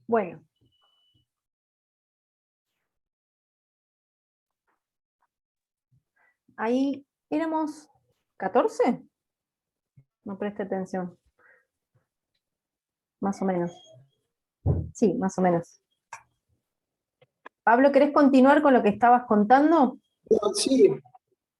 Bueno. Ahí éramos 14. No preste atención. Más o menos. Sí, más o menos. Pablo, ¿querés continuar con lo que estabas contando? Sí,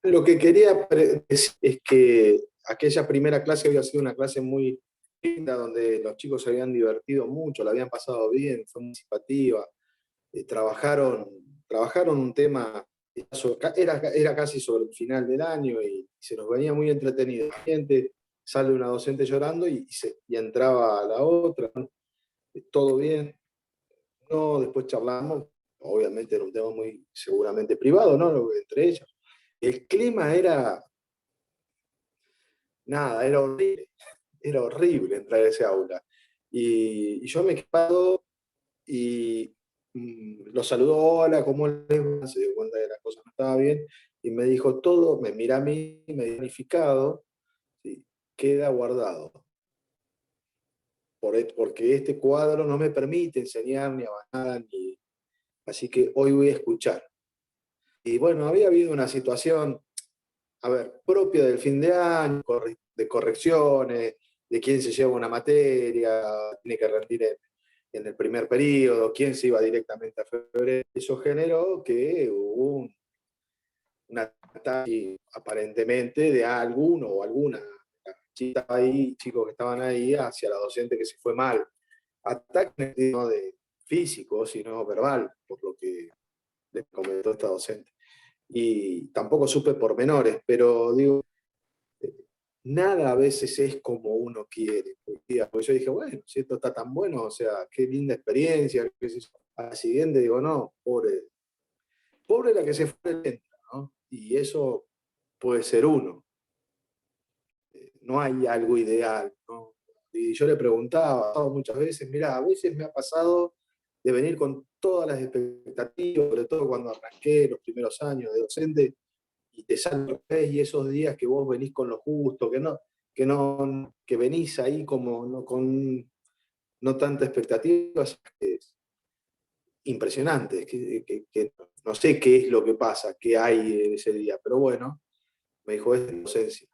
lo que quería es que aquella primera clase había sido una clase muy linda, donde los chicos se habían divertido mucho, la habían pasado bien, fue muy participativa, trabajaron un tema, era casi sobre el final del año y se nos venía muy entretenido. La gente, sale una docente llorando y entraba la otra, ¿no? Todo bien. No, después charlamos, obviamente era un tema muy seguramente privado, ¿no? Entre ellos. El clima era, nada, era horrible entrar a ese aula. Y yo me he quedado y lo saludó, hola, ¿cómo les va? Se dio cuenta de que la cosa no estaba bien y me dijo todo, me mira a mí, me dio unificado, ¿sí? Queda guardado. Porque este cuadro no me permite enseñar ni avanzar, así que hoy voy a escuchar. Y bueno, había habido una situación, a ver, propia del fin de año, de correcciones, de quién se lleva una materia, tiene que rendir en el primer periodo, quién se iba directamente a febrero. Eso generó que hubo un ataque aparentemente de alguno o alguna chica ahí, chicos que estaban ahí, hacia la docente que se fue mal. Ataque no de físico, sino verbal, por lo que les comentó esta docente. Y tampoco supe pormenores, pero digo, nada a veces es como uno quiere. Porque yo dije, bueno, si esto está tan bueno, o sea, qué linda experiencia. Qué sé yo. A la siguiente digo, no, pobre la que se fue lenta, ¿no? Y eso puede ser uno. No hay algo ideal, ¿no? Y yo le preguntaba muchas veces, mira, a veces me ha pasado de venir con todas las expectativas, sobre todo cuando arranqué los primeros años de docente, y te sale al revés, y esos días que vos venís con lo justo, que venís ahí como no, con no tanta expectativa, es impresionante, que no sé qué es lo que pasa, qué hay en ese día, pero bueno, me dijo, es docencia.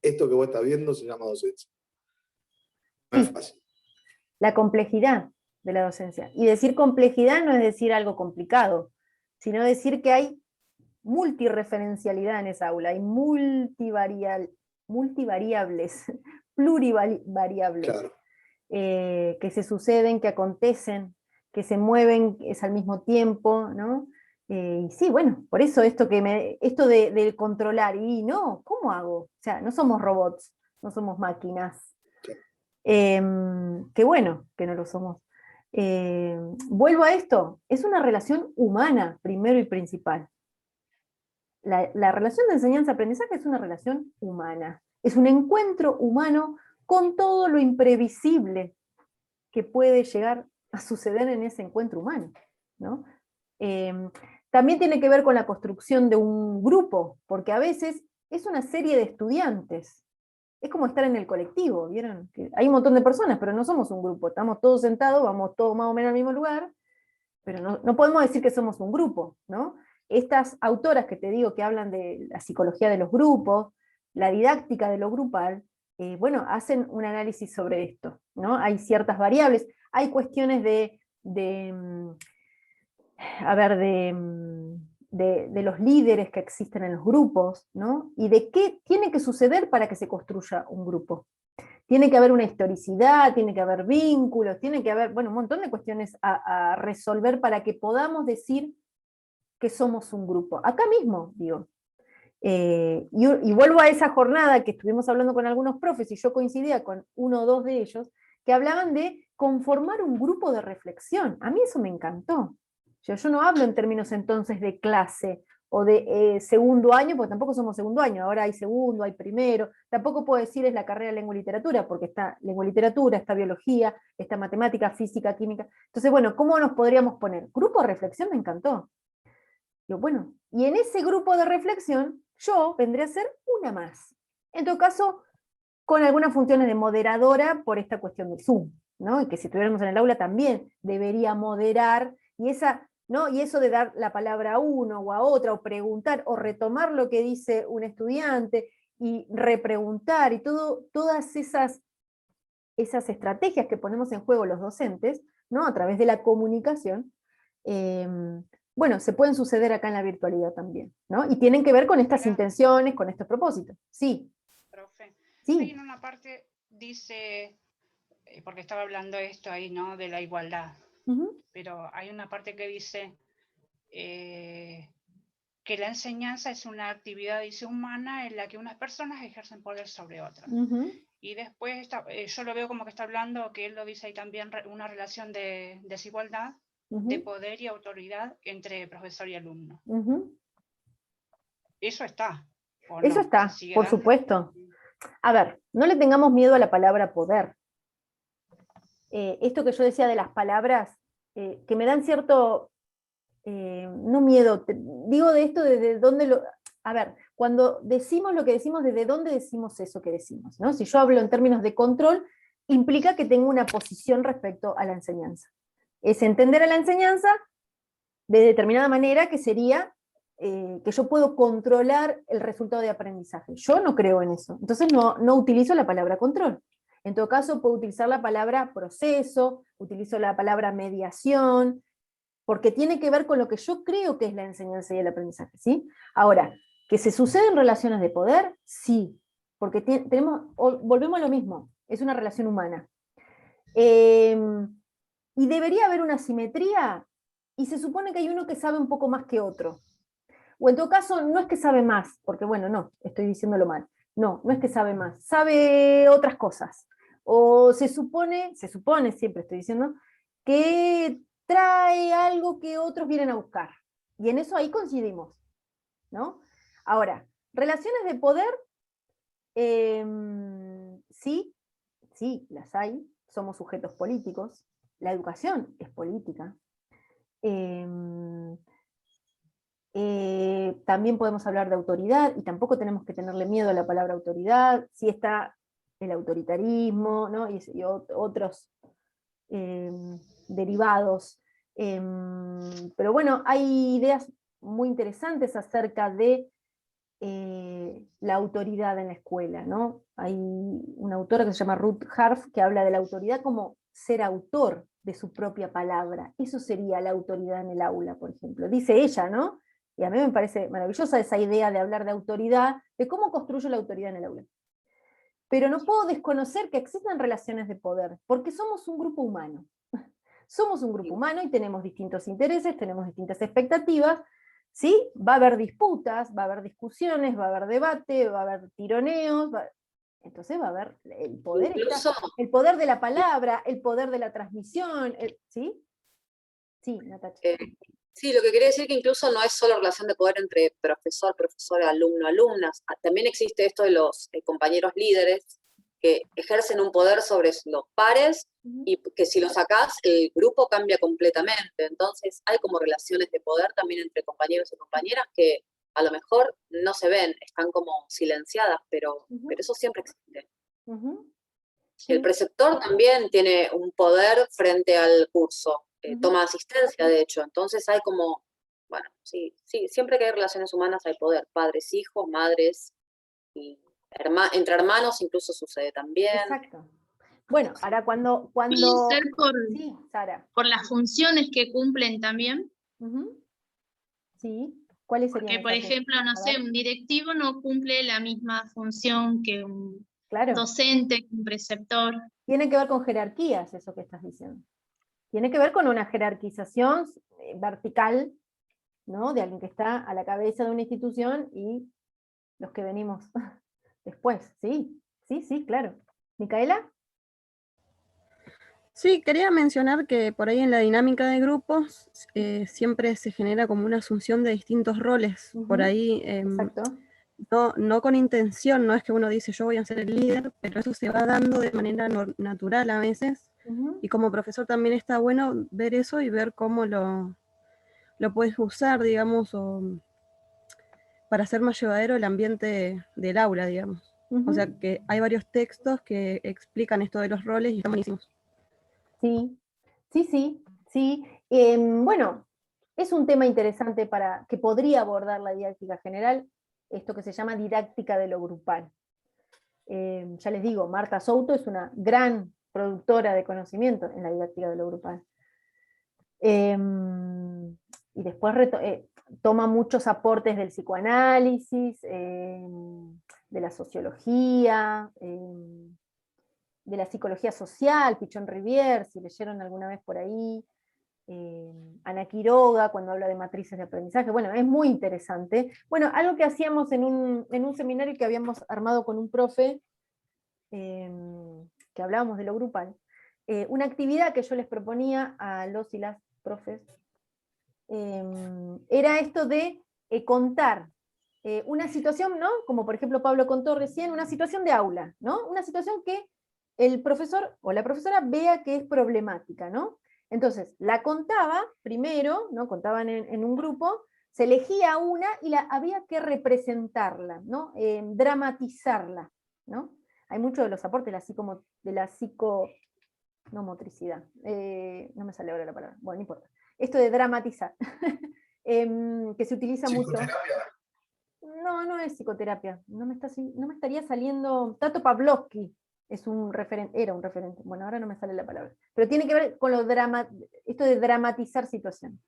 Esto que vos estás viendo se llama docencia. No es Sí, fácil. la complejidad de la docencia. Y decir complejidad no es decir algo complicado, sino decir que hay multireferencialidad en esa aula, hay multivariables, plurivariables, Claro. que se suceden, que acontecen, que se mueven es al mismo tiempo, ¿no? Y sí, bueno, por eso esto de controlar, y no, ¿cómo hago? O sea, no somos robots, no somos máquinas. Qué bueno que no lo somos. Vuelvo a esto, es una relación humana, primero y principal. La relación de enseñanza-aprendizaje es una relación humana, es un encuentro humano con todo lo imprevisible que puede llegar a suceder en ese encuentro humano, ¿no? También tiene que ver con la construcción de un grupo, porque a veces es una serie de estudiantes. Es como estar en el colectivo, ¿vieron? Que hay un montón de personas, pero no somos un grupo. Estamos todos sentados, vamos todos más o menos al mismo lugar, pero no podemos decir que somos un grupo, ¿no? Estas autoras que te digo que hablan de la psicología de los grupos, la didáctica de lo grupal, bueno, hacen un análisis sobre esto, ¿no? Hay ciertas variables, hay cuestiones a ver, de los líderes que existen en los grupos, ¿no? Y de qué tiene que suceder para que se construya un grupo. Tiene que haber una historicidad, tiene que haber vínculos, tiene que haber, bueno, un montón de cuestiones a resolver para que podamos decir que somos un grupo. Acá mismo, digo. Y vuelvo a esa jornada que estuvimos hablando con algunos profes, y yo coincidía con uno o dos de ellos, que hablaban de conformar un grupo de reflexión. A mí eso me encantó. Yo no hablo en términos entonces de clase, o de segundo año, porque tampoco somos segundo año, ahora hay segundo, hay primero, tampoco puedo decir es la carrera de lengua y literatura, porque está lengua y literatura, está biología, está matemática, física, química. Entonces, bueno, ¿cómo nos podríamos poner? Grupo de reflexión me encantó. Digo, bueno, y en ese grupo de reflexión, yo vendré a ser una más. En todo caso, con algunas funciones de moderadora por esta cuestión del Zoom, ¿no? Y que si estuviéramos en el aula también debería moderar, y esa, ¿no? Y eso de dar la palabra a uno o a otra, o preguntar, o retomar lo que dice un estudiante, y repreguntar, y todas esas estrategias que ponemos en juego los docentes, ¿no? A través de la comunicación, bueno, se pueden suceder acá en la virtualidad también, ¿no? Y tienen que ver con estas intenciones, con estos propósitos. Sí. Profe, sí. ahí en una parte dice, porque estaba hablando esto ahí, ¿no? De la igualdad. Pero hay una parte que dice que la enseñanza es una actividad, dice, humana en la que unas personas ejercen poder sobre otras. Y después yo lo veo como que está hablando, que él lo dice ahí también, una relación de desigualdad, de poder y autoridad entre profesor y alumno. Eso está. ¿O Eso no? está, por supuesto. A ver, no le tengamos miedo a la palabra poder. Esto que yo decía de las palabras, que me dan cierto, no miedo, digo de esto desde dónde lo... A ver, cuando decimos lo que decimos, ¿desde dónde decimos eso que decimos? ¿No? Si yo hablo en términos de control, implica que tengo una posición respecto a la enseñanza. Es entender a la enseñanza de determinada manera, que sería que yo puedo controlar el resultado de aprendizaje. Yo no creo en eso, entonces no utilizo la palabra control. En todo caso, puedo utilizar la palabra proceso, utilizo la palabra mediación, porque tiene que ver con lo que yo creo que es la enseñanza y el aprendizaje, ¿sí? Ahora, ¿que se suceden relaciones de poder? Sí, porque volvemos a lo mismo, es una relación humana. Y debería haber una simetría, y se supone que hay uno que sabe un poco más que otro. O en todo caso, no es que sabe más, porque bueno, no, estoy diciéndolo mal. No es que sabe más, sabe otras cosas. O se supone, siempre estoy diciendo, que trae algo que otros vienen a buscar. Y en eso ahí coincidimos, ¿no? Ahora, relaciones de poder, sí, las hay, somos sujetos políticos, la educación es política. También podemos hablar de autoridad, y tampoco tenemos que tenerle miedo a la palabra autoridad. Sí está el autoritarismo, ¿no? y otros derivados. Pero bueno, hay ideas muy interesantes acerca de la autoridad en la escuela, ¿no? Hay una autora que se llama Ruth Harf, que habla de la autoridad como ser autor de su propia palabra. Eso sería la autoridad en el aula, por ejemplo. Dice ella, ¿no? Y a mí me parece maravillosa esa idea de hablar de autoridad, de cómo construyo la autoridad en el aula. Pero no puedo desconocer que existen relaciones de poder, porque somos un grupo humano. Somos un grupo humano y tenemos distintos intereses, tenemos distintas expectativas, ¿sí? Va a haber disputas, va a haber discusiones, va a haber debate, va a haber tironeos, entonces va a haber el poder, el poder de la palabra, el poder de la transmisión, ¿sí? Sí, Natacha. Sí, lo que quería decir que incluso no es solo relación de poder entre profesor, profesora, alumno, alumnas. También existe esto de los compañeros líderes que ejercen un poder sobre los pares y que si lo sacás, el grupo cambia completamente. Entonces hay como relaciones de poder también entre compañeros y compañeras que a lo mejor no se ven, están como silenciadas, pero eso siempre existe. Sí. El preceptor también tiene un poder frente al curso. Toma asistencia, de hecho. Entonces hay como, bueno, sí, siempre que hay relaciones humanas hay poder. Padres, hijos, madres, y entre hermanos incluso sucede también. Exacto. Bueno, ahora cuando... Puede ser Sí, Sara. por las funciones que cumplen también. Sí. ¿Cuáles serían? Porque, por ejemplo, no sé, un directivo no cumple la misma función que un docente, un preceptor. Tiene que ver con jerarquías, eso que estás diciendo. Tiene que ver con una jerarquización vertical, ¿no? De alguien que está a la cabeza de una institución y los que venimos después. Sí, claro. ¿Micaela? Sí, quería mencionar que por ahí en la dinámica de grupos siempre se genera como una asunción de distintos roles. Por ahí, no con intención, no es que uno dice yo voy a ser el líder, pero eso se va dando de manera natural a veces. Y como profesor también está bueno ver eso y ver cómo lo puedes usar, digamos, para hacer más llevadero el ambiente del aula, digamos. O sea que hay varios textos que explican esto de los roles y están buenísimos. Sí. Bueno, es un tema interesante que podría abordar la didáctica general, esto que se llama didáctica de lo grupal. Ya les digo, Marta Souto es una gran productora de conocimiento en la didáctica de lo grupal. Y después toma muchos aportes del psicoanálisis, de la sociología, de la psicología social, Pichon Rivière, si leyeron alguna vez por ahí, Ana Quiroga, cuando habla de matrices de aprendizaje. Bueno, es muy interesante. Bueno, algo que hacíamos en un seminario que habíamos armado con un profe, que hablábamos de lo grupal, una actividad que yo les proponía a los y las profes, era esto de contar una situación, ¿no? Como por ejemplo Pablo contó recién, una situación de aula, ¿no? Una situación que el profesor o la profesora vea que es problemática, ¿no? Entonces, la contaba primero, ¿no? Contaban en un grupo, se elegía una y había que representarla, ¿no? Dramatizarla, ¿no? Hay muchos de los aportes de la no motricidad, no me sale ahora la palabra, bueno, no importa. Esto de dramatizar, que se utiliza mucho. No es psicoterapia, no me estaría saliendo. Tato Pavlovsky era un referente, bueno, ahora no me sale la palabra, pero tiene que ver con esto de dramatizar situaciones.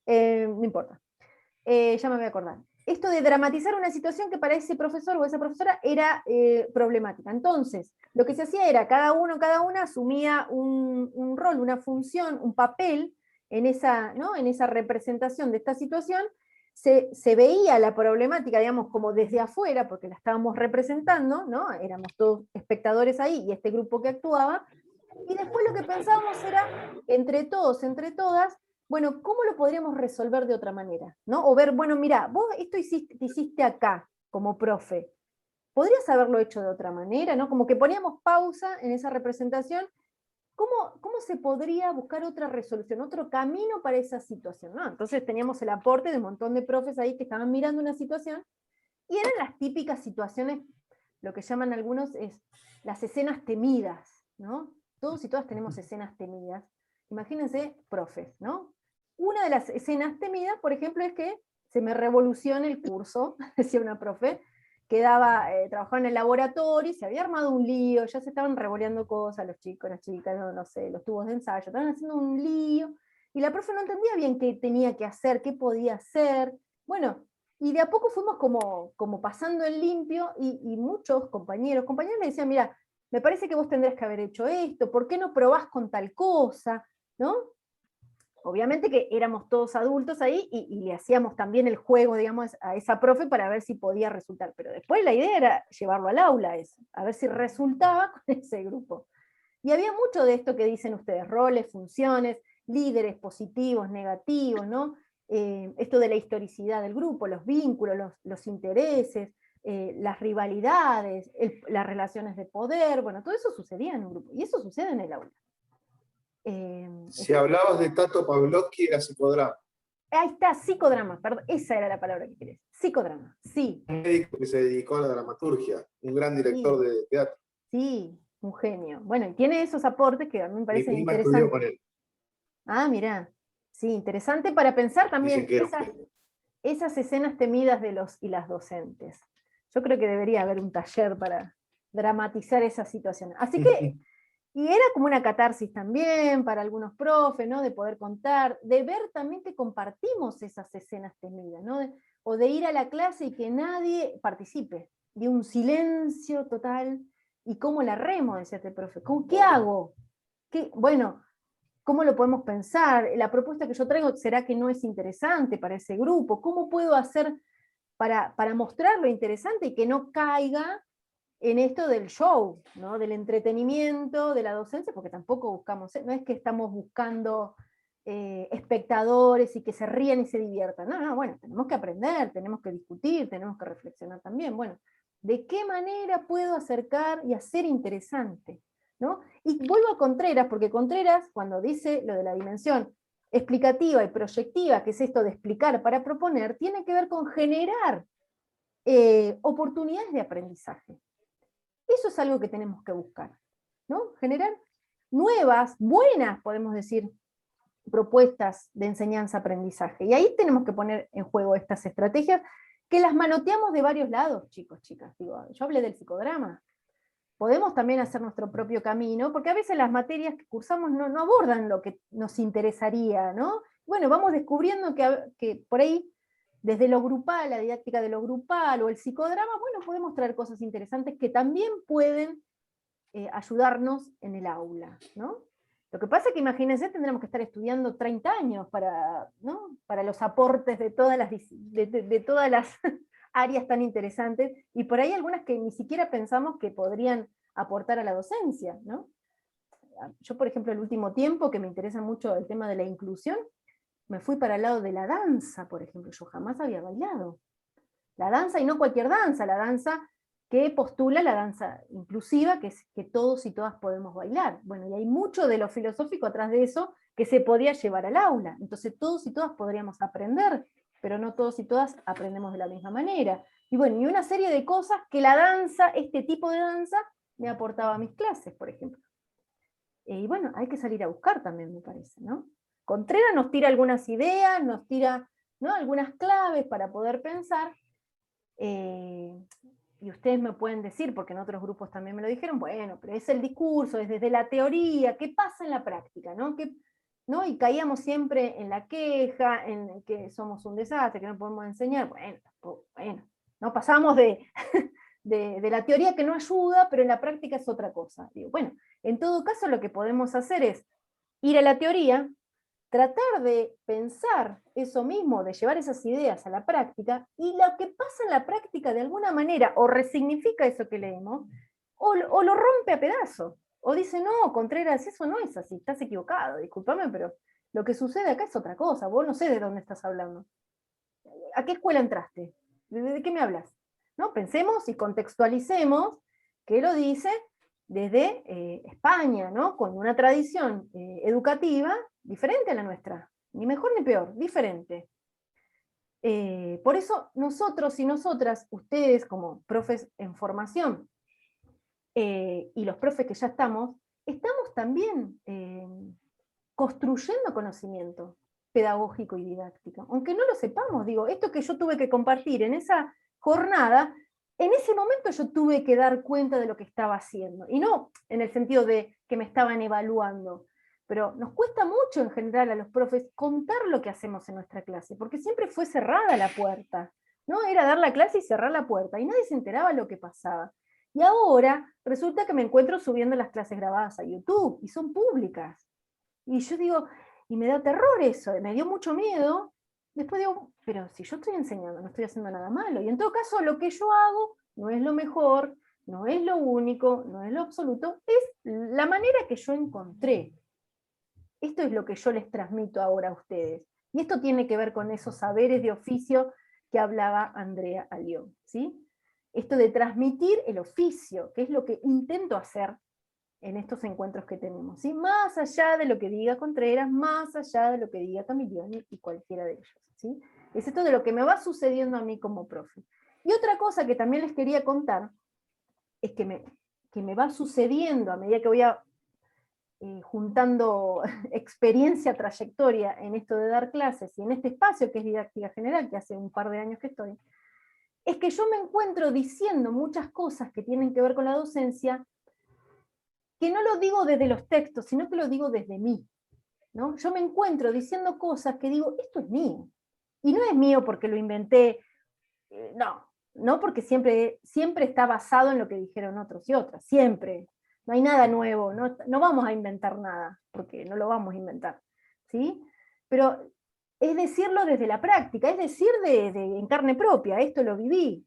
No importa, ya me voy a acordar. Esto de dramatizar una situación que para ese profesor o esa profesora era problemática. Entonces, lo que se hacía era, cada una asumía un rol, una función, un papel en esa representación de esta situación. Se veía la problemática, digamos, como desde afuera, porque la estábamos representando, ¿no? Éramos todos espectadores ahí, y este grupo que actuaba, y después lo que pensábamos era, entre todos, entre todas, bueno, ¿cómo lo podríamos resolver de otra manera? ¿No? O ver, bueno, mira, vos esto hiciste acá, como profe, ¿podrías haberlo hecho de otra manera? ¿No? Como que poníamos pausa en esa representación. ¿Cómo se podría buscar otra resolución, otro camino para esa situación? ¿No? Entonces teníamos el aporte de un montón de profes ahí que estaban mirando una situación, y eran las típicas situaciones, lo que llaman algunos es las escenas temidas, ¿no? Todos y todas tenemos escenas temidas. Imagínense, profes, ¿no? Una de las escenas temidas, por ejemplo, es que se me revolucione el curso, decía una profe, que trabajaba en el laboratorio, y se había armado un lío, ya se estaban revoleando cosas, los chicos, las chicas, no sé, los tubos de ensayo, estaban haciendo un lío, y la profe no entendía bien qué tenía que hacer, qué podía hacer. Bueno, y de a poco fuimos como pasando en limpio, y muchos compañeros le decían, mira, me parece que vos tendrías que haber hecho esto, ¿por qué no probás con tal cosa? ¿No? Obviamente que éramos todos adultos ahí, y le hacíamos también el juego, digamos, a esa profe para ver si podía resultar, pero después la idea era llevarlo al aula, a ver si resultaba con ese grupo. Y había mucho de esto que dicen ustedes, roles, funciones, líderes positivos, negativos, ¿no? Esto de la historicidad del grupo, los vínculos, los intereses, las rivalidades, las relaciones de poder, bueno, todo eso sucedía en un grupo, y eso sucede en el aula. Si hablabas de Tato Pavlovsky, era psicodrama. Ahí está, psicodrama, perdón, esa era la palabra que quería. Psicodrama, sí. Un médico que se dedicó a la dramaturgia, un gran director de teatro. Sí, un genio. Bueno, y tiene esos aportes que a mí me parecen Mi prima interesantes. estudió con él. Ah, mirá. Sí, interesante para pensar también Dicen que era un genio. esas escenas temidas de los y las docentes. Yo creo que debería haber un taller para dramatizar esas situaciones. Así que, y era como una catarsis también para algunos profes, ¿no? De poder contar, de ver también que compartimos esas escenas temidas, ¿no? o de ir a la clase y que nadie participe, de un silencio total, y cómo la remo, decía este profe, ¿qué hago? Bueno, ¿cómo lo podemos pensar? La propuesta que yo traigo, ¿será que no es interesante para ese grupo? ¿Cómo puedo hacer para mostrar lo interesante y que no caiga en esto del show, ¿no? Del entretenimiento, de la docencia, porque tampoco buscamos, no es que estamos buscando espectadores y que se rían y se diviertan. No, bueno, tenemos que aprender, tenemos que discutir, tenemos que reflexionar también. Bueno, ¿de qué manera puedo acercar y hacer interesante? ¿No? Y vuelvo a Contreras, porque Contreras, cuando dice lo de la dimensión explicativa y proyectiva, que es esto de explicar para proponer, tiene que ver con generar oportunidades de aprendizaje. Eso es algo que tenemos que buscar, ¿no? Generar nuevas, buenas, podemos decir, propuestas de enseñanza-aprendizaje. Y ahí tenemos que poner en juego estas estrategias que las manoteamos de varios lados, chicos, chicas. Digo, yo hablé del psicodrama. Podemos también hacer nuestro propio camino, porque a veces las materias que cursamos no abordan lo que nos interesaría, ¿no? Bueno, vamos descubriendo que por ahí, desde lo grupal, la didáctica de lo grupal, o el psicodrama, bueno, podemos traer cosas interesantes que también pueden ayudarnos en el aula, ¿no? Lo que pasa es que, imagínense, tendremos que estar estudiando 30 años para, ¿no? Para los aportes de todas las áreas tan interesantes, y por ahí algunas que ni siquiera pensamos que podrían aportar a la docencia, ¿no? Yo, por ejemplo, el último tiempo, que me interesa mucho el tema de la inclusión, me fui para el lado de la danza, por ejemplo. Yo jamás había bailado. La danza, y no cualquier danza, la danza que postula la danza inclusiva, que es que todos y todas podemos bailar. Bueno, y hay mucho de lo filosófico atrás de eso que se podía llevar al aula. Entonces todos y todas podríamos aprender, pero no todos y todas aprendemos de la misma manera. Y bueno, y una serie de cosas que la danza, este tipo de danza, me aportaba a mis clases, por ejemplo. Y bueno, hay que salir a buscar también, me parece, ¿no? Contreras nos tira algunas ideas, nos tira, ¿no?, algunas claves para poder pensar, y ustedes me pueden decir, porque en otros grupos también me lo dijeron, bueno, pero es el discurso, es desde la teoría, ¿qué pasa en la práctica? ¿No? Y caíamos siempre en la queja, en que somos un desastre, que no podemos enseñar. Bueno, no pasamos de la teoría, que no ayuda, pero en la práctica es otra cosa. Digo, bueno, en todo caso lo que podemos hacer es ir a la teoría, tratar de pensar eso mismo, de llevar esas ideas a la práctica, y lo que pasa en la práctica de alguna manera o resignifica eso que leemos, o lo rompe a pedazos, o dice, no, Contreras, eso no es así, estás equivocado, discúlpame, pero lo que sucede acá es otra cosa, vos no sé de dónde estás hablando. ¿A qué escuela entraste? ¿De qué me hablas? ¿No? Pensemos y contextualicemos que lo dice desde España, ¿no? Con una tradición educativa diferente a la nuestra, ni mejor ni peor, diferente. Por eso nosotros y nosotras, ustedes como profes en formación, y los profes que ya estamos también construyendo conocimiento pedagógico y didáctico, aunque no lo sepamos. Digo, esto que yo tuve que compartir en esa jornada, en ese momento yo tuve que dar cuenta de lo que estaba haciendo, y no en el sentido de que me estaban evaluando, pero nos cuesta mucho en general a los profes contar lo que hacemos en nuestra clase, porque siempre fue cerrada la puerta, ¿no? Era dar la clase y cerrar la puerta, y nadie se enteraba lo que pasaba. Y ahora resulta que me encuentro subiendo las clases grabadas a YouTube, y son públicas. Y yo digo, y me da terror eso, me dio mucho miedo. Después digo, pero si yo estoy enseñando, no estoy haciendo nada malo. Y en todo caso, lo que yo hago no es lo mejor, no es lo único, no es lo absoluto, es la manera que yo encontré. Esto es lo que yo les transmito ahora a ustedes. Y esto tiene que ver con esos saberes de oficio que hablaba Andrea Alión, ¿sí? Esto de transmitir el oficio, que es lo que intento hacer en estos encuentros que tenemos, ¿sí? Más allá de lo que diga Contreras, más allá de lo que diga Camillioni y cualquiera de ellos, ¿sí? Es esto de lo que me va sucediendo a mí como profe. Y otra cosa que también les quería contar, es que me va sucediendo a medida que voy juntando experiencia, trayectoria en esto de dar clases, y en este espacio que es didáctica general, que hace un par de años que estoy, es que yo me encuentro diciendo muchas cosas que tienen que ver con la docencia, que no lo digo desde los textos, sino que lo digo desde mí, ¿no? Yo me encuentro diciendo cosas que digo, esto es mío, y no es mío porque lo inventé, No porque siempre está basado en lo que dijeron otros y otras, siempre. No hay nada nuevo, no vamos a inventar nada, porque no lo vamos a inventar, ¿sí? Pero es decirlo desde la práctica, es decir en carne propia, esto lo viví,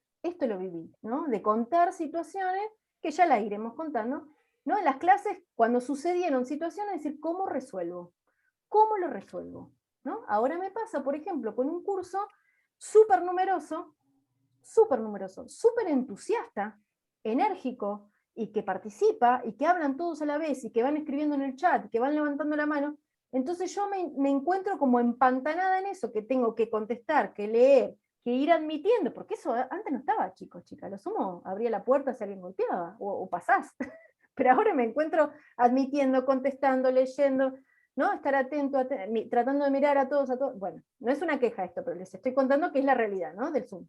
¿no? De contar situaciones que ya las iremos contando, ¿no? En las clases, cuando sucedieron situaciones, decir, ¿cómo resuelvo? ¿Cómo lo resuelvo? ¿No? Ahora me pasa, por ejemplo, con un curso súper numeroso, súper entusiasta, enérgico, y que participa, y que hablan todos a la vez, y que van escribiendo en el chat, y que van levantando la mano. Entonces yo me encuentro como empantanada en eso, que tengo que contestar, que leer, que ir admitiendo, porque eso antes no estaba, chicos, chicas, lo sumo, abría la puerta si alguien golpeaba, o pasás. Pero ahora me encuentro admitiendo, contestando, leyendo, ¿no? Estar atento, tratando de mirar a todos. Bueno, no es una queja esto, pero les estoy contando que es la realidad, ¿no? Del Zoom.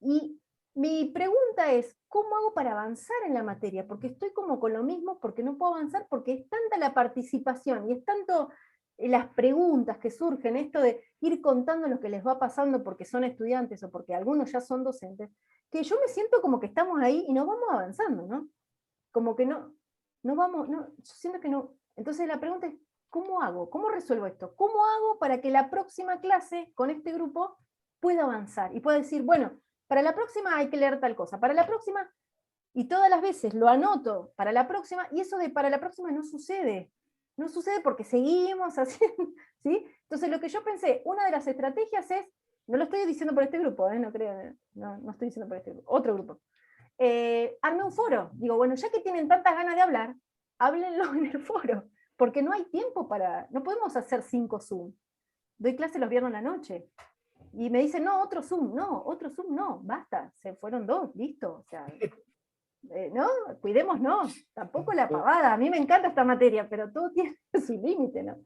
Y mi pregunta es, ¿cómo hago para avanzar en la materia? Porque estoy como con lo mismo, porque no puedo avanzar, porque es tanta la participación, y es tanto las preguntas que surgen, esto de ir contando lo que les va pasando porque son estudiantes, o porque algunos ya son docentes, que yo me siento como que estamos ahí y no vamos avanzando, ¿no? Como que no vamos, yo siento que no. Entonces la pregunta es, ¿cómo hago? ¿Cómo resuelvo esto? ¿Cómo hago para que la próxima clase con este grupo pueda avanzar? Y pueda decir, bueno, para la próxima hay que leer tal cosa, para la próxima, y todas las veces lo anoto para la próxima, y eso de para la próxima no sucede. No sucede porque seguimos haciendo, ¿sí? Entonces lo que yo pensé, una de las estrategias es, no lo estoy diciendo por este grupo, no creo, no estoy diciendo por este grupo, otro grupo. Armé un foro. Digo, bueno, ya que tienen tantas ganas de hablar, háblenlo en el foro, porque no hay tiempo no podemos hacer 5 Zoom. Doy clase los viernes a la noche. Y me dicen, no, otro Zoom, basta, se fueron 2, listo. O sea, ¿no? Cuidémonos, tampoco la pavada. A mí me encanta esta materia, pero todo tiene su límite, ¿no?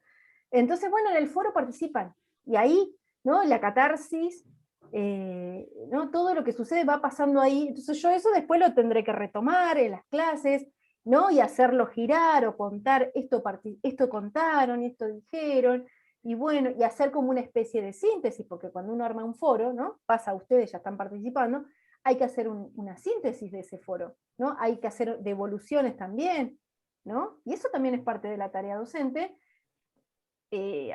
Entonces, bueno, en el foro participan. Y ahí, ¿no? La catarsis, ¿no? Todo lo que sucede va pasando ahí. Entonces yo eso después lo tendré que retomar en las clases, ¿no? Y hacerlo girar o contar, esto contaron, esto dijeron, y bueno, y hacer como una especie de síntesis, porque cuando uno arma un foro, ¿no? Pasa a ustedes, ya están participando, hay que hacer una síntesis de ese foro, ¿no? Hay que hacer devoluciones también, ¿no? Y eso también es parte de la tarea docente.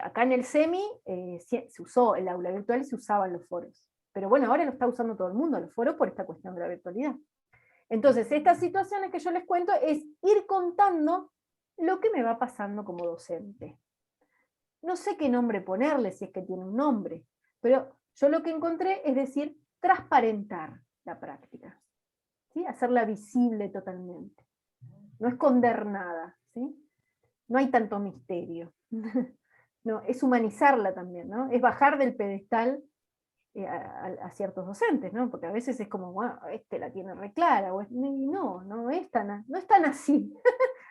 Acá en el SEMI se usó el aula virtual y se usaban los foros. Pero bueno, ahora lo está usando todo el mundo, los foros, por esta cuestión de la virtualidad. Entonces, estas situaciones que yo les cuento es ir contando lo que me va pasando como docente. No sé qué nombre ponerle, si es que tiene un nombre, pero yo lo que encontré es decir, transparentar la práctica, ¿sí? Hacerla visible totalmente. No esconder nada, ¿sí? No hay tanto misterio. No, es humanizarla también, ¿no? Es bajar del pedestal a ciertos docentes, ¿no? Porque a veces es como, wow, este la tiene re clara, no es tan así,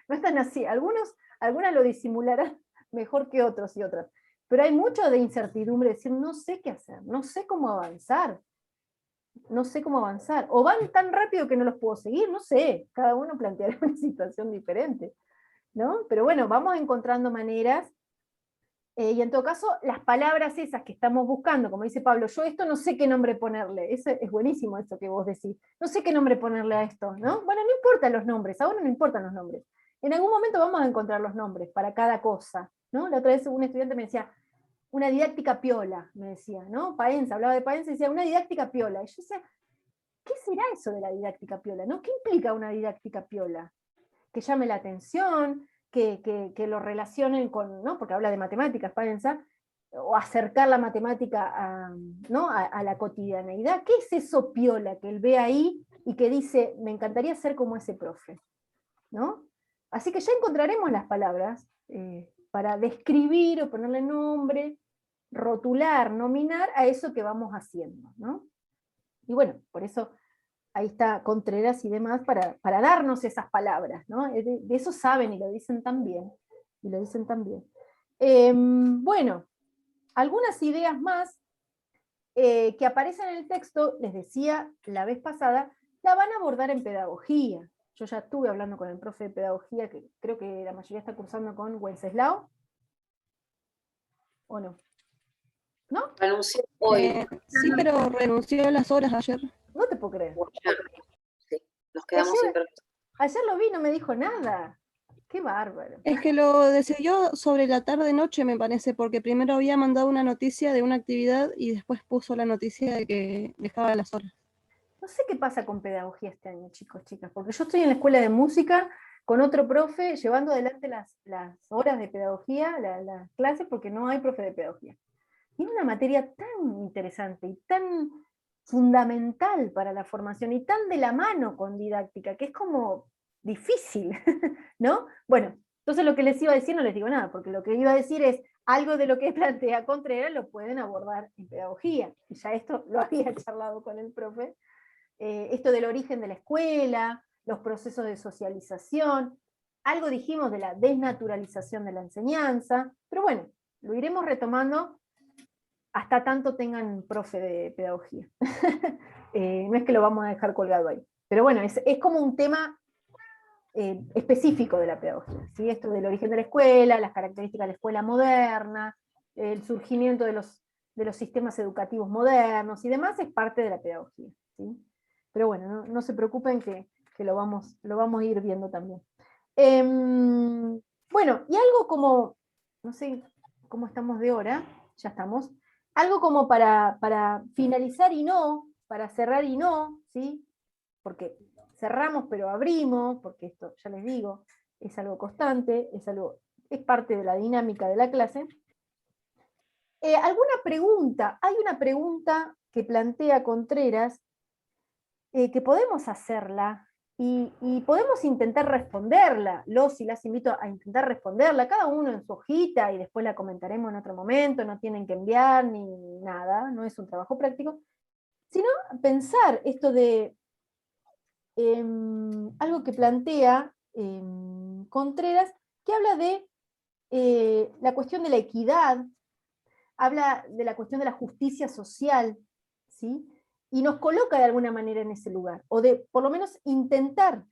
no es tan así. Algunas lo disimularán mejor que otros y otras, pero hay mucho de incertidumbre, decir, no sé qué hacer, no sé cómo avanzar, o van tan rápido que no los puedo seguir, no sé, cada uno planteará una situación diferente, ¿no? Pero bueno, vamos encontrando maneras. Y en todo caso, las palabras esas que estamos buscando, como dice Pablo, yo esto no sé qué nombre ponerle, es buenísimo esto que vos decís, no sé qué nombre ponerle a esto, ¿no? Bueno, no importan los nombres, ahora no importan los nombres. En algún momento vamos a encontrar los nombres para cada cosa, ¿no? La otra vez un estudiante me decía, una didáctica piola, me decía, ¿no? Paenza, hablaba de Paenza y decía, una didáctica piola. Y yo decía, ¿qué será eso de la didáctica piola? ¿No? ¿Qué implica una didáctica piola? Que llame la atención, que lo relacionen con, ¿no? Porque habla de matemáticas, Paenza, o acercar la matemática ¿no? a la cotidianeidad. ¿Qué es eso piola que él ve ahí y que dice, me encantaría ser como ese profe? ¿No? Así que ya encontraremos las palabras para describir o ponerle nombre, rotular, nominar a eso que vamos haciendo, ¿no? Y bueno, por eso ahí está Contreras y demás, para darnos esas palabras, ¿no? De eso saben y lo dicen también. Bueno, algunas ideas más que aparecen en el texto, les decía la vez pasada, la van a abordar en pedagogía. Yo ya estuve hablando con el profe de pedagogía, que creo que la mayoría está cursando con Wenceslao, ¿o no? ¿No? Renunció hoy. Sí, pero renunció a las horas ayer. No te puedo creer. Sí, nos quedamos sin profesor. Ayer lo vi y no me dijo nada. Qué bárbaro. Es que lo decidió sobre la tarde-noche, me parece, porque primero había mandado una noticia de una actividad y después puso la noticia de que dejaba las horas. No sé qué pasa con pedagogía este año, chicos, chicas, porque yo estoy en la escuela de música con otro profe llevando adelante las horas de pedagogía, las clases, porque no hay profe de pedagogía. Y es una materia tan interesante y tan fundamental para la formación y tan de la mano con didáctica, que es como difícil, ¿no? Bueno, entonces lo que les iba a decir no les digo nada, porque lo que iba a decir es algo de lo que plantea Contreras lo pueden abordar en pedagogía, y ya esto lo había charlado con el profe, esto del origen de la escuela, los procesos de socialización, algo dijimos de la desnaturalización de la enseñanza, pero bueno, lo iremos retomando hasta tanto tengan profe de pedagogía. No es que lo vamos a dejar colgado ahí. Pero bueno, es como un tema específico de la pedagogía, ¿sí? Esto del origen de la escuela, las características de la escuela moderna, el surgimiento de los sistemas educativos modernos y demás es parte de la pedagogía, ¿sí? Pero bueno, no se preocupen que lo vamos a ir viendo también. Bueno, y algo como, no sé cómo estamos de hora, ya estamos, algo como para finalizar y no, para cerrar y no, ¿sí? Porque cerramos pero abrimos, porque esto, ya les digo, es algo constante, es parte de la dinámica de la clase. ¿Alguna pregunta? Hay una pregunta que plantea Contreras, que podemos hacerla, y podemos intentar responderla, los y las invito a intentar responderla, cada uno en su hojita, y después la comentaremos en otro momento, no tienen que enviar ni nada, no es un trabajo práctico, sino pensar esto de algo que plantea Contreras, que habla de la cuestión de la equidad, habla de la cuestión de la justicia social, ¿sí? Y nos coloca de alguna manera en ese lugar, o de por lo menos intentar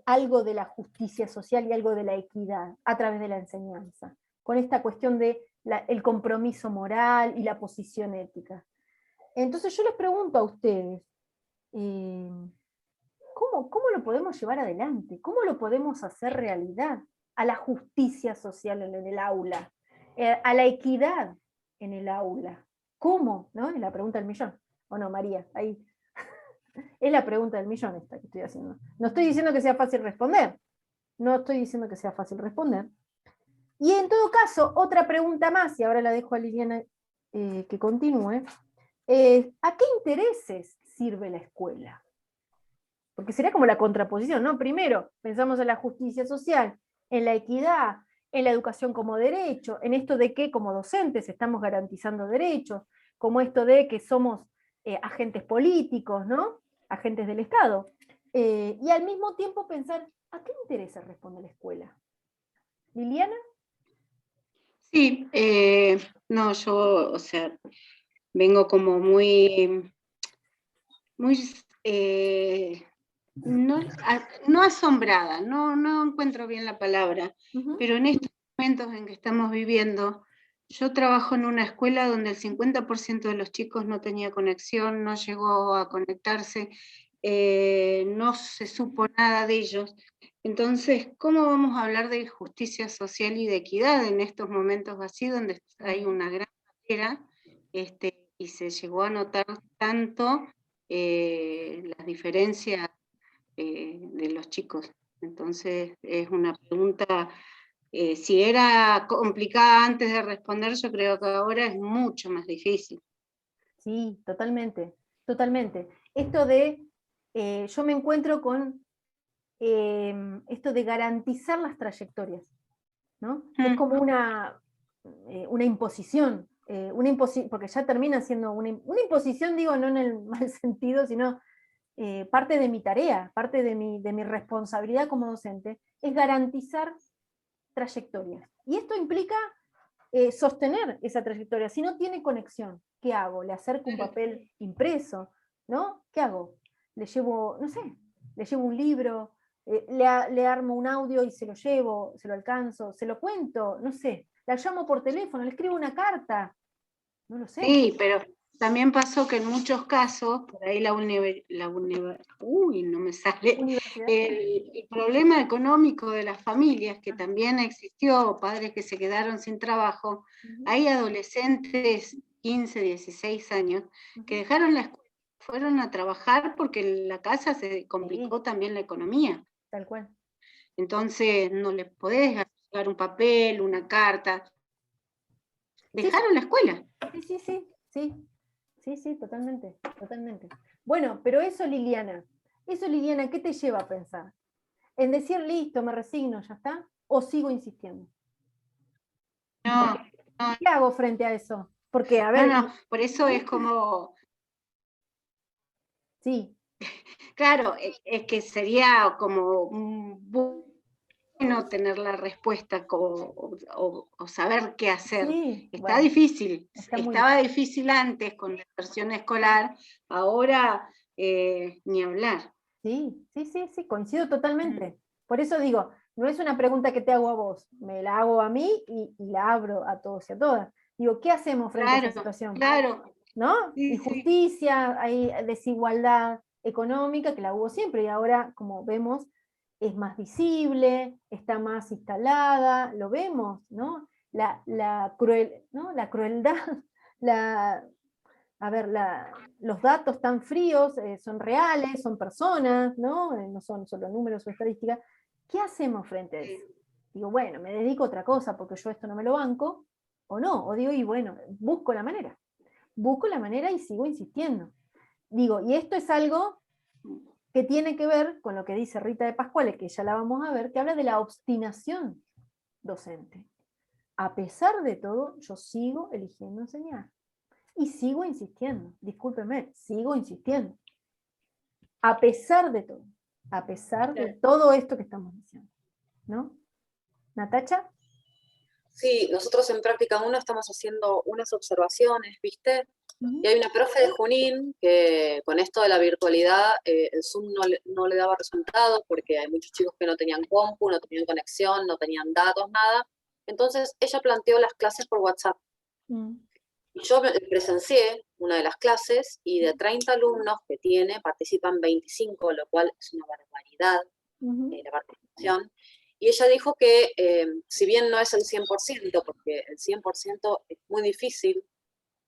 algo de la justicia social y algo de la equidad a través de la enseñanza, con esta cuestión de el compromiso moral y la posición ética. Entonces yo les pregunto a ustedes, ¿cómo lo podemos llevar adelante? ¿Cómo lo podemos hacer realidad a la justicia social en el aula? A la equidad en el aula. ¿Cómo? ¿No? Es la pregunta del millón. ¿O no, María? Ahí. Es la pregunta del millón esta que estoy haciendo. No estoy diciendo que sea fácil responder. No estoy diciendo que sea fácil responder. Y en todo caso, otra pregunta más, y ahora la dejo a Liliana que continúe, ¿a qué intereses sirve la escuela? Porque sería como la contraposición, ¿no? Primero, pensamos en la justicia social, en la equidad, en la educación como derecho, en esto de que como docentes estamos garantizando derechos, como esto de que somos agentes políticos, ¿no? Agentes del Estado. Y al mismo tiempo pensar, ¿a qué intereses responde la escuela? ¿Liliana? Sí, no, yo, o sea, vengo como muy no asombrada, no encuentro bien la palabra, pero en estos momentos en que estamos viviendo, yo trabajo en una escuela donde el 50% de los chicos no tenía conexión, no llegó a conectarse, no se supo nada de ellos. Entonces, ¿cómo vamos a hablar de justicia social y de equidad en estos momentos así, donde hay una gran barrera, y se llegó a notar tanto las diferencias de los chicos? Entonces, es una pregunta, si era complicada antes de responder, yo creo que ahora es mucho más difícil. Sí, totalmente, totalmente. Esto de, yo me encuentro con esto de garantizar las trayectorias, ¿no? Es como una imposición, porque ya termina siendo una imposición, digo, no en el mal sentido, sino parte de mi tarea, parte de mi responsabilidad como docente, es garantizar trayectorias. Y esto implica sostener esa trayectoria. Si no tiene conexión, ¿qué hago? ¿Le acerco un papel impreso? ¿No? ¿Qué hago? Le llevo, no sé, le llevo un libro, le armo un audio y se lo llevo, se lo alcanzo, se lo cuento, no sé, la llamo por teléfono, le escribo una carta, No lo sé. Sí, pero también pasó que en muchos casos, por ahí no me sale, el problema económico de las familias, que también existió, padres que se quedaron sin trabajo, hay adolescentes, 15, 16 años, que dejaron la escuela, fueron a trabajar porque en la casa se complicó también la economía. Tal cual. Entonces no les podés llegar un papel, una carta. Dejaron la escuela. Sí, totalmente. Bueno, pero eso, Liliana, ¿qué te lleva a pensar? ¿En decir, listo, me resigno, ya está? ¿O sigo insistiendo? No. ¿Qué hago frente a eso? Porque, a ver... No, por eso es como... Sí. Claro, es que sería como bueno tener la respuesta o saber qué hacer. Sí, Está difícil. Estaba difícil. difícil antes con la versión escolar, ahora ni hablar. Sí, coincido totalmente. Por eso digo, no es una pregunta que te hago a vos, me la hago a mí y la abro a todos y a todas. Digo, ¿qué hacemos frente a esa situación? Claro. ¿No? Sí, Injusticia, hay desigualdad económica, que la hubo siempre, y ahora, como vemos, es más visible, está más instalada, lo vemos, ¿no? La crueldad, los datos tan fríos son reales, son personas, ¿no? No son solo números o estadísticas. ¿Qué hacemos frente a eso? Digo, bueno, me dedico a otra cosa porque yo esto no me lo banco, o no, o digo, y bueno, busco la manera y sigo insistiendo. Digo, y esto es algo que tiene que ver con lo que dice Rita de Pascuales, que ya la vamos a ver, que habla de la obstinación docente. A pesar de todo, yo sigo eligiendo enseñar. Y sigo insistiendo, discúlpeme, sigo insistiendo. A pesar de todo esto que estamos diciendo, ¿no? ¿Natacha? Sí, nosotros en Práctica 1 estamos haciendo unas observaciones, ¿viste? Y hay una profe de Junín que con esto de la virtualidad, el Zoom no le daba resultados porque hay muchos chicos que no tenían compu, no tenían conexión, no tenían datos, nada. Entonces ella planteó las clases por WhatsApp. Yo presencié una de las clases y de 30 alumnos que tiene, participan 25, lo cual es una barbaridad la participación. Y ella dijo que si bien no es el 100%, porque el 100% es muy difícil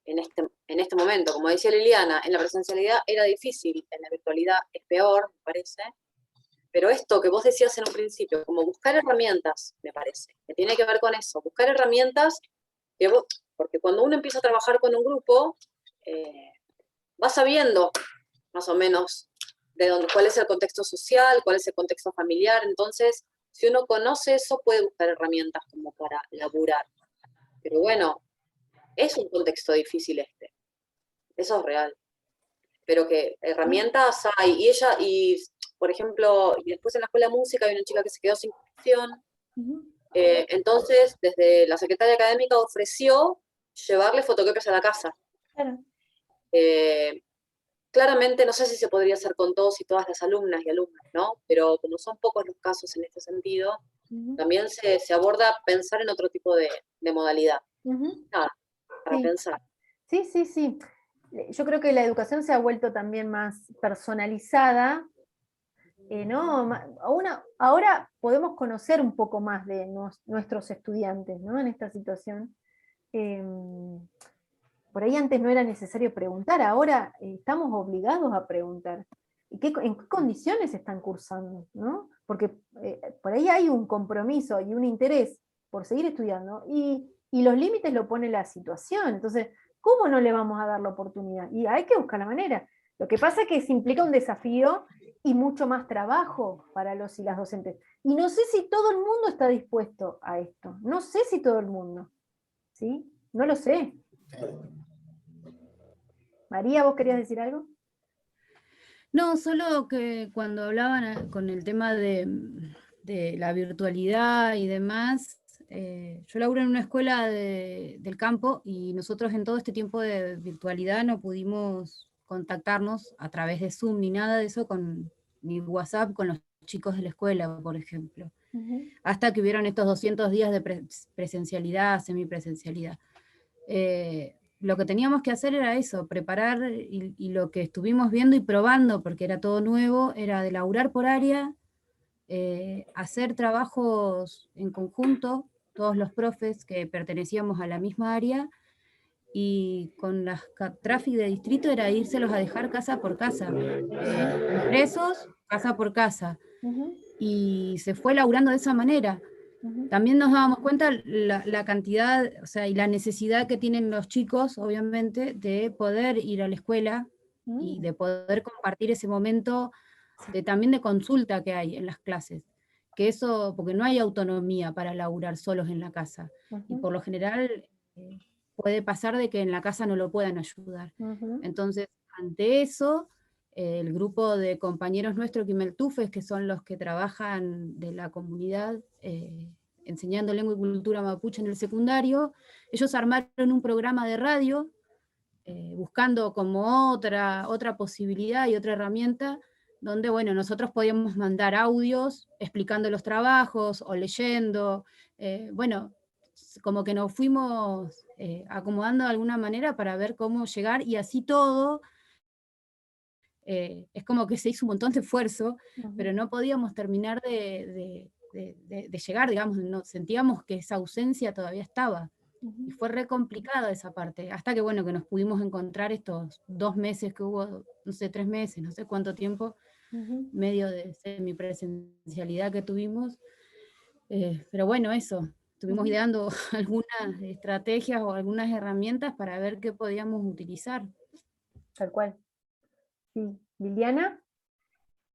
en este momento, como decía Liliana, en la presencialidad era difícil, en la virtualidad es peor, me parece. Pero esto que vos decías en un principio, como buscar herramientas, me parece, que tiene que ver con eso, buscar herramientas que vos, porque cuando uno empieza a trabajar con un grupo, va sabiendo más o menos cuál es el contexto social, cuál es el contexto familiar. Entonces, si uno conoce eso, puede buscar herramientas como para laburar. Pero bueno, es un contexto difícil este. Eso es real. Pero que herramientas hay. Y por ejemplo, y después en la escuela de música hay una chica que se quedó sin conexión. Entonces, desde la secretaria académica ofreció llevarle fotocopias a la casa. Claro. Claramente no sé si se podría hacer con todos y todas las alumnas y alumnos, ¿no? Pero como son pocos los casos en este sentido, también se aborda pensar en otro tipo de modalidad. Nada, para pensar. Sí. Yo creo que la educación se ha vuelto también más personalizada, ¿no? Ahora podemos conocer un poco más de nuestros estudiantes, ¿no? En esta situación. Por ahí antes no era necesario preguntar, ahora estamos obligados a preguntar. ¿En qué condiciones están cursando? ¿No? Porque por ahí hay un compromiso y un interés por seguir estudiando, y los límites lo pone la situación. Entonces, ¿cómo no le vamos a dar la oportunidad? Y hay que buscar la manera. Lo que pasa es que se implica un desafío y mucho más trabajo para los y las docentes. Y no sé si todo el mundo está dispuesto a esto. No sé si todo el mundo. ¿Sí? No lo sé. María, ¿vos querías decir algo? No, solo que cuando hablaban con el tema de la virtualidad y demás, yo laburo en una escuela del campo y nosotros en todo este tiempo de virtualidad no pudimos contactarnos a través de Zoom ni nada de eso ni WhatsApp con los chicos de la escuela, por ejemplo. Hasta que hubieron estos 200 días de presencialidad, semipresencialidad. lo que teníamos que hacer era eso, preparar, y lo que estuvimos viendo y probando, porque era todo nuevo, era de laburar por área, hacer trabajos en conjunto, todos los profes que pertenecíamos a la misma área, y con las tráfico de distrito era írselos a dejar casa por casa, presos, casa por casa, y se fue laburando de esa manera. También nos dábamos cuenta la cantidad, o sea, y la necesidad que tienen los chicos, obviamente, de poder ir a la escuela y de poder compartir ese momento también de consulta que hay en las clases. Que eso, porque no hay autonomía para laburar solos en la casa. Y por lo general puede pasar de que en la casa no lo puedan ayudar. Entonces, ante eso, el grupo de compañeros nuestros Quimeltufes, que son los que trabajan de la comunidad, enseñando lengua y cultura mapuche en el secundario, ellos armaron un programa de radio, buscando como otra posibilidad y otra herramienta, donde, bueno, nosotros podíamos mandar audios explicando los trabajos o leyendo, bueno, como que nos fuimos acomodando de alguna manera para ver cómo llegar, y así todo, es como que se hizo un montón de esfuerzo, pero no podíamos terminar de llegar, digamos, no, sentíamos que esa ausencia todavía estaba, y fue re complicada esa parte, hasta que, bueno, que nos pudimos encontrar estos 2 meses que hubo, no sé, 3 meses, no sé cuánto tiempo, medio de semipresencialidad que tuvimos, pero bueno, eso, estuvimos ideando algunas estrategias o algunas herramientas para ver qué podíamos utilizar. Tal cual. Sí. ¿Liliana?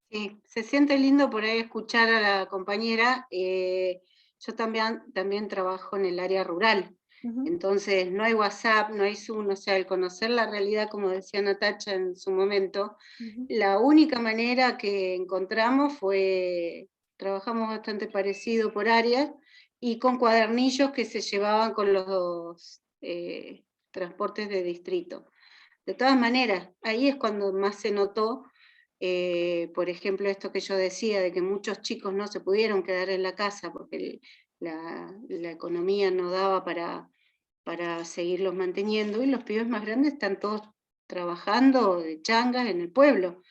Sí, se siente lindo por ahí escuchar a la compañera. Yo también trabajo en el área rural, entonces no hay WhatsApp, no hay Zoom, o sea, el conocer la realidad, como decía Natacha en su momento, la única manera que encontramos fue, trabajamos bastante parecido por áreas, y con cuadernillos que se llevaban con los transportes de distrito. De todas maneras, ahí es cuando más se notó, por ejemplo, esto que yo decía, de que muchos chicos no se pudieron quedar en la casa porque la economía no daba para seguirlos manteniendo, y los pibes más grandes están todos trabajando de changas en el pueblo,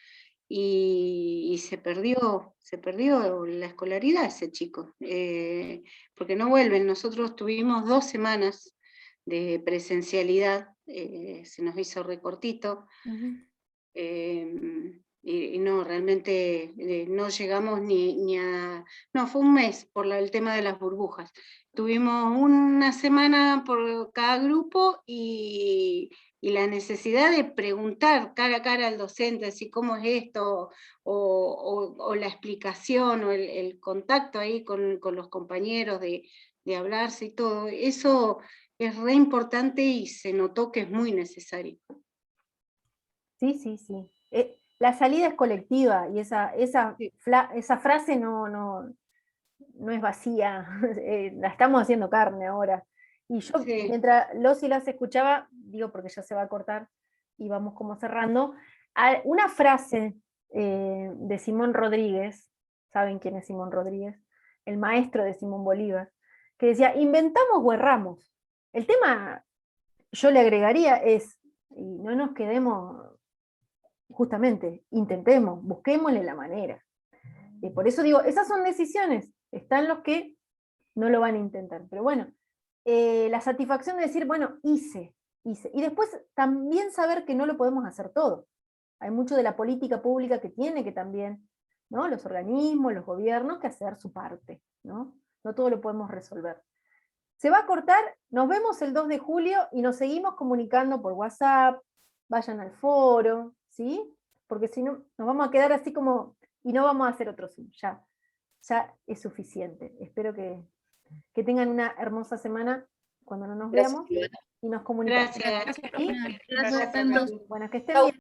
y se perdió la escolaridad ese chico, porque no vuelven. Nosotros tuvimos 2 semanas de presencialidad, se nos hizo recortito, y no, realmente no llegamos ni a... No, fue un mes por el tema de las burbujas. Tuvimos una semana por cada grupo, y la necesidad de preguntar cara a cara al docente, así cómo es esto, o la explicación, o el contacto ahí con los compañeros, de hablarse y todo, eso es re importante y se notó que es muy necesario. Sí, sí, sí. La salida es colectiva, y esa frase no es vacía, la estamos haciendo carne ahora. Y yo, mientras los y las escuchaba, digo, porque ya se va a cortar y vamos como cerrando, una frase de Simón Rodríguez, ¿saben quién es Simón Rodríguez? El maestro de Simón Bolívar, que decía: inventamos o erramos. El tema, yo le agregaría, es, y no nos quedemos, justamente, intentemos, busquémosle la manera. Por eso digo, esas son decisiones, están los que no lo van a intentar, pero bueno, la satisfacción de decir, bueno, hice, y después también saber que no lo podemos hacer todo. Hay mucho de la política pública que tiene que también, ¿no?, los organismos, los gobiernos, que hacer su parte, ¿no? No todo lo podemos resolver. Se va a cortar, nos vemos el 2 de julio y nos seguimos comunicando por WhatsApp, vayan al foro, ¿sí? Porque si no, nos vamos a quedar así como, y no vamos a hacer otro Zoom, ya es suficiente. Espero que tengan una hermosa semana cuando no nos veamos y nos comunicamos. Gracias. Gracias. Bueno, que estén bien.